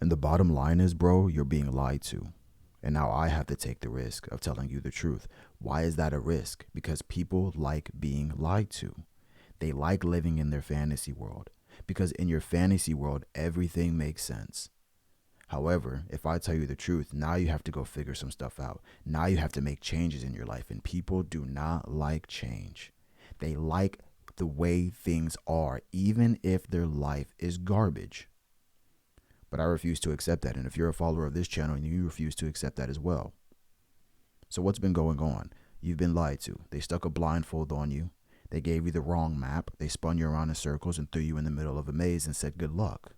And the bottom line is, bro, you're being lied to. And now I have to take the risk of telling you the truth. Why is that a risk? Because people like being lied to. They like living in their fantasy world. Because in your fantasy world, everything makes sense. However, if I tell you the truth, now you have to go figure some stuff out. Now you have to make changes in your life. And people do not like change. They like the way things are, even if their life is garbage. But I refuse to accept that. And if you're a follower of this channel, you refuse to accept that as well. So what's been going on? You've been lied to. They stuck a blindfold on you. They gave you the wrong map. They spun you around in circles and threw you in the middle of a maze and said, good luck.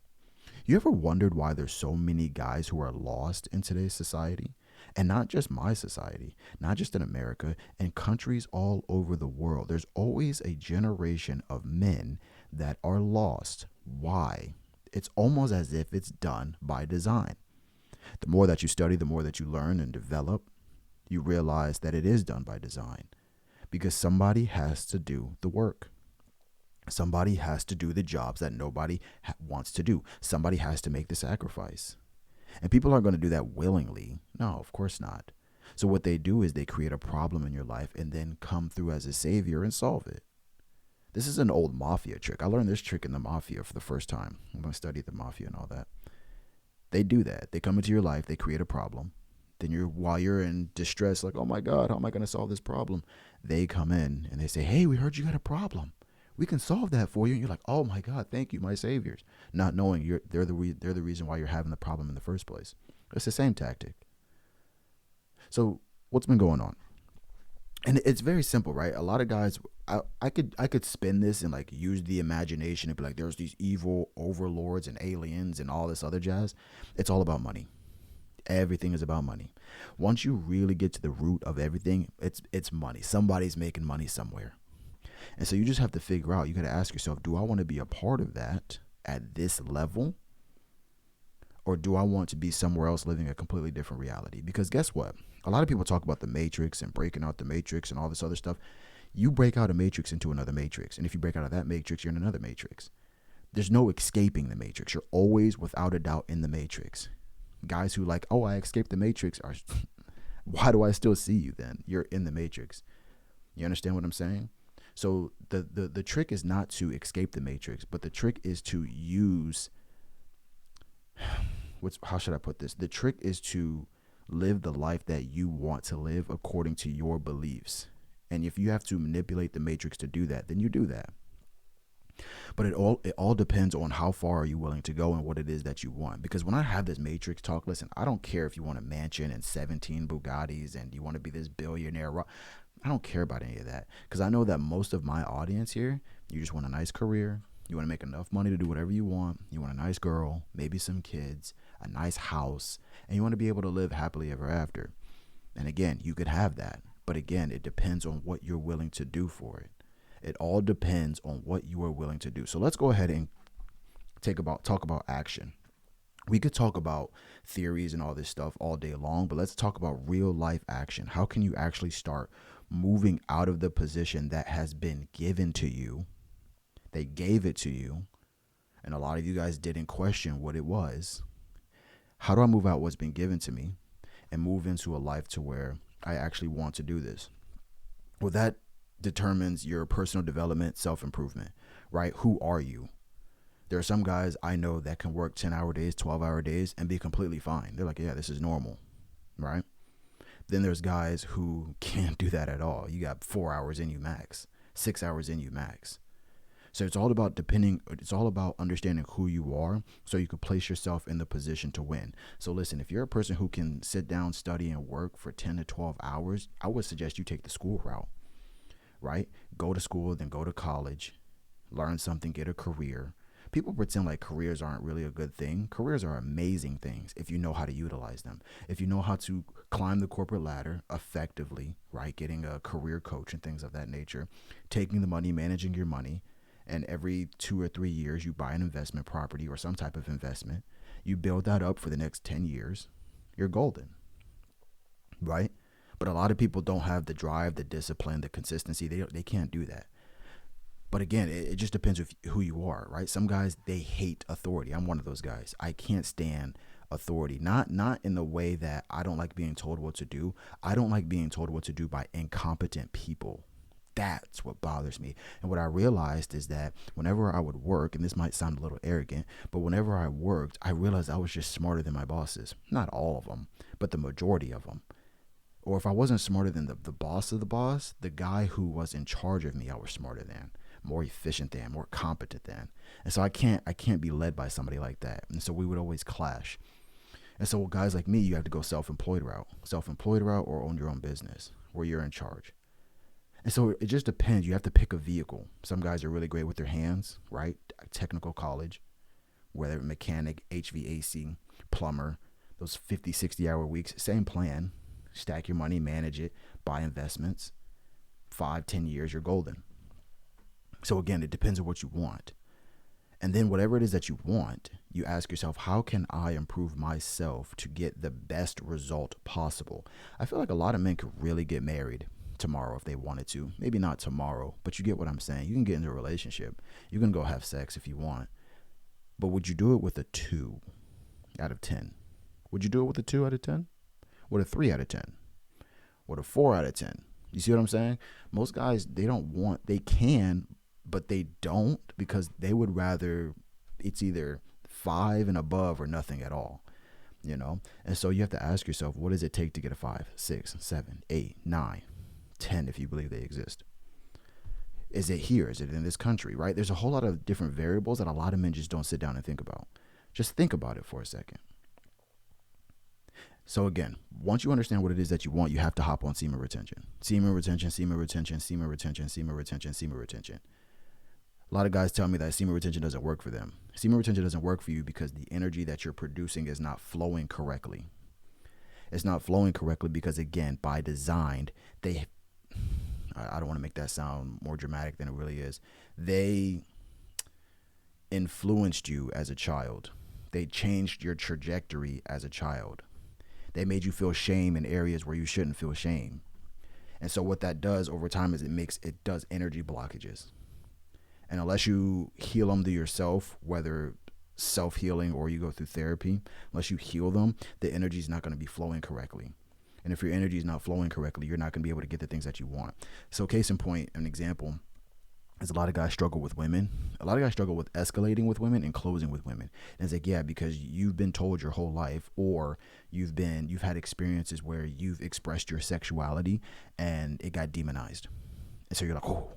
You ever wondered why there's so many guys who are lost in today's society? And not just my society, not just in America, in countries all over the world. There's always a generation of men that are lost. Why? It's almost as if it's done by design. The more that you study, the more that you learn and develop, you realize that it is done by design. Because somebody has to do the work. Somebody has to do the jobs that nobody wants to do. Somebody has to make the sacrifice. And people aren't going to do that willingly. No, of course not. So what they do is they create a problem in your life and then come through as a savior and solve it. This is an old mafia trick. I learned this trick in the mafia for the first time when I studied the mafia and all that. They do that. They come into your life. They create a problem. Then while you're in distress, like, oh my God, how am I going to solve this problem? They come in and they say, hey, we heard you got a problem. We can solve that for you. And you're like, oh my God, thank you, my saviors. Not knowing they're the reason why you're having the problem in the first place. It's the same tactic. So what's been going on? And it's very simple, right? A lot of guys, I could spin this and like use the imagination and be like, there's these evil overlords and aliens and all this other jazz. It's all about money. Everything is about money. Once you really get to the root of everything, it's money. Somebody's making money somewhere. And so you just have to figure out, you got to ask yourself, do I want to be a part of that at this level? Or do I want to be somewhere else living a completely different reality? Because guess what? A lot of people talk about the matrix and breaking out the matrix and all this other stuff. You break out a matrix into another matrix. And if you break out of that matrix, you're in another matrix. There's no escaping the matrix. You're always, without a doubt, in the matrix. Guys who like, oh, I escaped the matrix are, why do I still see you then? You're in the matrix. You understand what I'm saying? So the trick is not to escape the matrix, but the trick is to use, how should I put this? The trick is to live the life that you want to live according to your beliefs. And if you have to manipulate the matrix to do that, then you do that. But it all depends on how far are you willing to go and what it is that you want. Because when I have this matrix talk, listen, I don't care if you want a mansion and 17 Bugattis and you want to be this billionaire. I don't care about any of that, because I know that most of my audience here, you just want a nice career. You want to make enough money to do whatever you want. You want a nice girl, maybe some kids, a nice house, and you want to be able to live happily ever after. And again, you could have that. But again, it depends on what you're willing to do for it. It all depends on what you are willing to do. So let's go ahead and talk about action. We could talk about theories and all this stuff all day long, but let's talk about real life action. How can you actually start moving out of the position that has been given to you? They gave it to you, and a lot of you guys didn't question what it was. How do I move out what's been given to me and move into a life to where I actually want to do this? Well, that determines your personal development, self-improvement, right? Who are you? There are some guys I know that can work 10-hour days, 12-hour days and be completely fine. They're like, yeah, this is normal, right? Then there's guys who can't do that at all. You got 4 hours in you max, 6 hours in you max. So it's all about understanding who you are so you can place yourself in the position to win. So listen, if you're a person who can sit down, study, and work for 10 to 12 hours, I would suggest you take the school route, right? Go to school, then go to college, learn something, get a career. People pretend like careers aren't really a good thing. Careers are amazing things if you know how to utilize them. If you know how to climb the corporate ladder effectively, right? Getting a career coach and things of that nature, taking the money, managing your money, and every 2 or 3 years you buy an investment property or some type of investment. You build that up for the next 10 years. You're golden, right? But a lot of people don't have the drive, the discipline, the consistency. They can't do that. But again, it just depends on who you are, right? Some guys, they hate authority. I'm one of those guys. I can't stand authority. Not in the way that I don't like being told what to do. I don't like being told what to do by incompetent people. That's what bothers me. And what I realized is that whenever I would work, and this might sound a little arrogant, but whenever I worked, I realized I was just smarter than my bosses. Not all of them, but the majority of them. Or if I wasn't smarter than the boss of the boss, the guy who was in charge of me, I was smarter than, more efficient than, more competent than. And so I can't be led by somebody like that. And so we would always clash. And so guys like me, you have to go self-employed route or own your own business where you're in charge. And so it just depends. You have to pick a vehicle. Some guys are really great with their hands, right? Technical college, whether mechanic, HVAC, plumber, those 50, 60-hour weeks, same plan. Stack your money, manage it, buy investments. 5, 10 years, you're golden. So again, it depends on what you want. And then whatever it is that you want, you ask yourself, how can I improve myself to get the best result possible? I feel like a lot of men could really get married tomorrow if they wanted to. Maybe not tomorrow, but you get what I'm saying. You can get into a relationship. You can go have sex if you want. But would you do it with a 2 out of 10? Would you do it with a 2 out of 10? With a 3 out of 10? With a 4 out of 10? You see what I'm saying? Most guys, they can, but they don't, because they would rather it's either 5 and above or nothing at all, you know? And so you have to ask yourself, what does it take to get a 5, 6, 7, 8, 9, 10 if you believe they exist? Is it here? Is it in this country, right? There's a whole lot of different variables that a lot of men just don't sit down and think about. Just think about it for a second. So again, once you understand what it is that you want, you have to hop on semen retention. Semen retention, semen retention, semen retention, semen retention, semen retention. A lot of guys tell me that semen retention doesn't work for them. Semen retention doesn't work for you because the energy that you're producing is not flowing correctly. It's not flowing correctly because, again, by design, I don't want to make that sound more dramatic than it really is. They influenced you as a child. They changed your trajectory as a child. They made you feel shame in areas where you shouldn't feel shame. And so what that does over time is it does energy blockages. And unless you heal them to yourself, whether self-healing or you go through therapy, unless you heal them, the energy is not going to be flowing correctly. And if your energy is not flowing correctly, you're not going to be able to get the things that you want. So case in point, an example is a lot of guys struggle with women. A lot of guys struggle with escalating with women and closing with women. And it's like, yeah, because you've been told your whole life, or you've had experiences where you've expressed your sexuality and it got demonized. And so you're like, oh,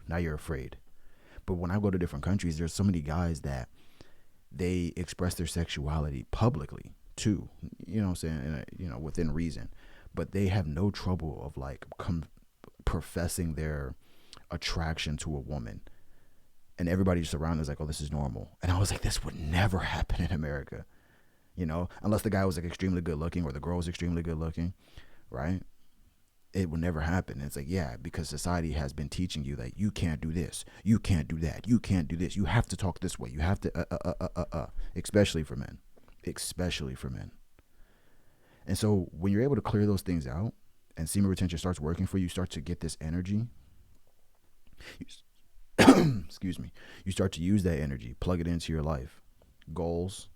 now you're afraid. But when I go to different countries, there's so many guys that they express their sexuality publicly too, you know what I'm saying, within reason. But they have no trouble of like professing their attraction to a woman. And everybody just around is like, oh, this is normal. And I was like, this would never happen in America, unless the guy was like extremely good looking or the girl was extremely good looking, right? It would never happen. And it's like, yeah, because society has been teaching you that you can't do this, you can't do that, you can't do this, you have to talk this way, you have to especially for men. And so when you're able to clear those things out and semen retention starts working for you, you start to get this energy. Excuse me. You start to use that energy, plug it into your life, goals,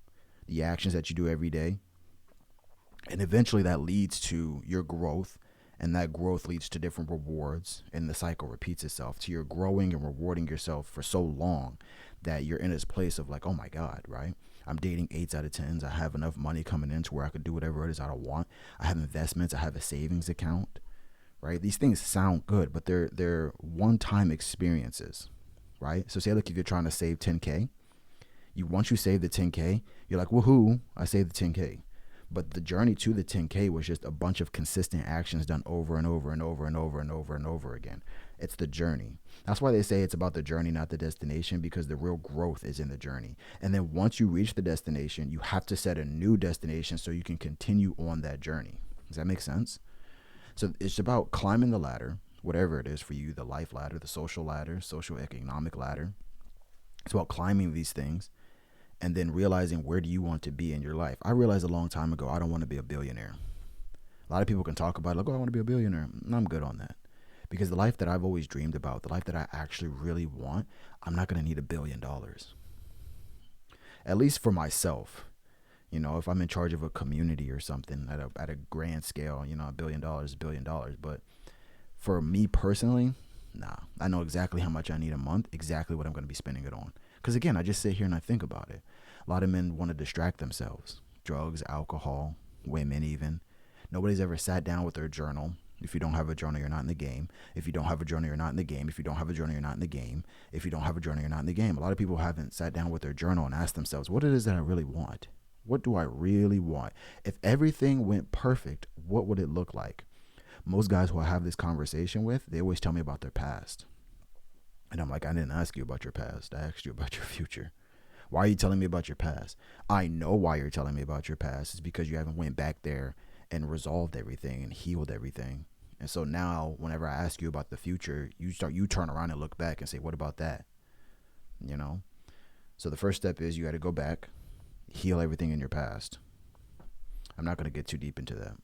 the actions that you do every day. And eventually that leads to your growth. And that growth leads to different rewards, and the cycle repeats itself. So you're growing and rewarding yourself for so long that you're in this place of like, oh my God, right? I'm dating 8s out of 10s. I have enough money coming in to where I could do whatever it is I don't want. I have investments. I have a savings account, right? These things sound good, but they're one-time experiences, right? So say like if you're trying to save 10K, once you save the 10K, you're like, woohoo, I saved the 10K. But the journey to the 10K was just a bunch of consistent actions done over and over and over and over and over and over again. It's the journey. That's why they say it's about the journey, not the destination, because the real growth is in the journey. And then once you reach the destination, you have to set a new destination so you can continue on that journey. Does that make sense? So it's about climbing the ladder, whatever it is for you, the life ladder, the social ladder, social economic ladder. It's about climbing these things. And then realizing, where do you want to be in your life? I realized a long time ago, I don't want to be a billionaire. A lot of people can talk about it, like, oh, I want to be a billionaire. I'm good on that. Because the life that I've always dreamed about, the life that I actually really want, I'm not going to need $1 billion. At least for myself. If I'm in charge of a community or something at a grand scale, $1 billion. But for me personally, nah, I know exactly how much I need a month, exactly what I'm going to be spending it on. Because again, I just sit here and I think about it. A lot of men want to distract themselves. Drugs, alcohol, women even. Nobody's ever sat down with their journal. If you don't have a journal, you're not in the game. If you don't have a journal, you're not in the game. If you don't have a journal, you're not in the game. If you don't have a journal, you're not in the game. A lot of people haven't sat down with their journal and asked themselves, what it is that I really want? What do I really want? If everything went perfect, what would it look like? Most guys who I have this conversation with, they always tell me about their past. And I'm like, I didn't ask you about your past. I asked you about your future. Why are you telling me about your past? I know why you're telling me about your past. It's because you haven't went back there and resolved everything and healed everything. And so now, whenever I ask you about the future, you turn around and look back and say, what about that? So the first step is you got to go back, heal everything in your past. I'm not going to get too deep into that.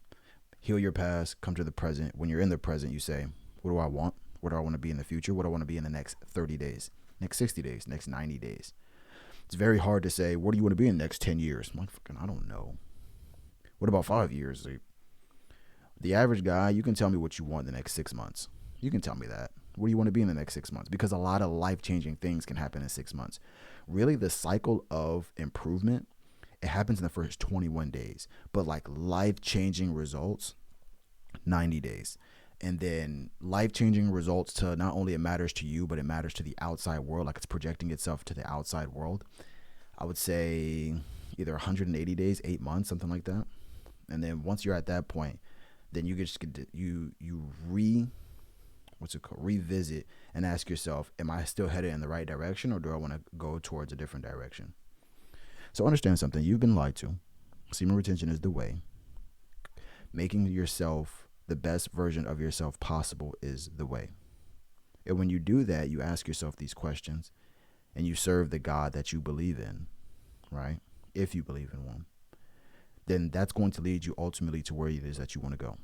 Heal your past, come to the present. When you're in the present, you say, what do I want? What do I want to be in the future? What do I want to be in the next 30 days, next 60 days, next 90 days? It's very hard to say, what do you want to be in the next 10 years? I don't know. What about 5 years? The average guy, you can tell me what you want in the next 6 months. You can tell me that. What do you want to be in the next 6 months? Because a lot of life-changing things can happen in 6 months. Really, the cycle of improvement, it happens in the first 21 days. But like life-changing results, 90 days. And then life-changing results to not only it matters to you, but it matters to the outside world. Like it's projecting itself to the outside world. I would say either 180 days, 8 months, something like that. And then once you're at that point, then you just get revisit and ask yourself, am I still headed in the right direction, or do I want to go towards a different direction? So understand something. You've been lied to. Semen retention is the way. Making yourself the best version of yourself possible is the way. And when you do that, you ask yourself these questions and you serve the God that you believe in, right? If you believe in one, then that's going to lead you ultimately to where it is that you want to go.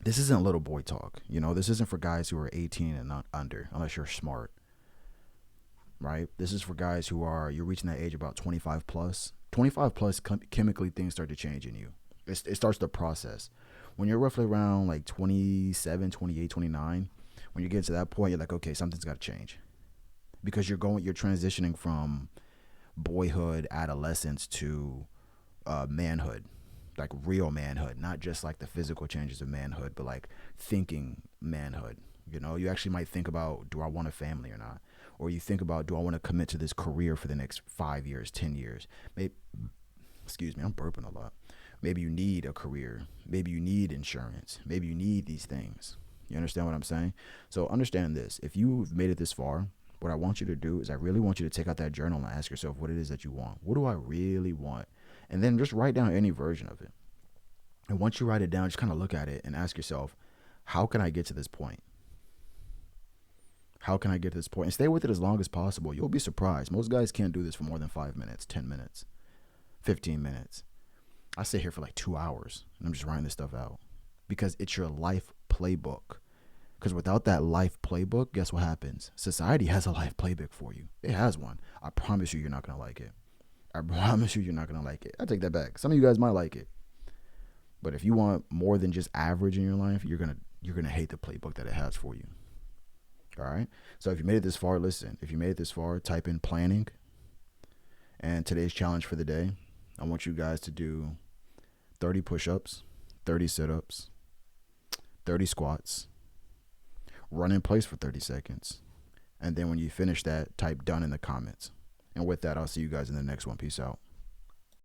This isn't little boy talk. This isn't for guys who are 18 and not under, unless you're smart, right? This is for guys you're reaching that age about 25 plus. 25 plus, chemically things start to change in you. It starts the process. When you're roughly around like 27, 28, 29, when you get to that point, you're like, okay, something's got to change. Because you're transitioning from boyhood, adolescence to manhood, like real manhood, not just like the physical changes of manhood, but like thinking manhood. You actually might think about, do I want a family or not? Or you think about, do I want to commit to this career for the next 5 years, 10 years? Excuse me, I'm burping a lot. Maybe you need a career. Maybe you need insurance. Maybe you need these things. You understand what I'm saying? So understand this. If you've made it this far, what I want you to do is I really want you to take out that journal and ask yourself what it is that you want. What do I really want? And then just write down any version of it. And once you write it down, just kind of look at it and ask yourself, how can I get to this point? How can I get to this point? And stay with it as long as possible. You'll be surprised. Most guys can't do this for more than 5 minutes, 10 minutes, 15 minutes. I sit here for like 2 hours and I'm just writing this stuff out because it's your life playbook. Because without that life playbook, guess what happens? Society has a life playbook for you. It has one. I promise you're not going to like it. I promise you're not going to like it. I take that back. Some of you guys might like it. But if you want more than just average in your life, you're going to hate the playbook that it has for you. All right? So if you made it this far, listen. If you made it this far, type in planning. And today's challenge for the day, I want you guys to do 30 push-ups, 30 sit-ups, 30 squats, run in place for 30 seconds. And then when you finish that, type done in the comments. And with that, I'll see you guys in the next one. Peace out.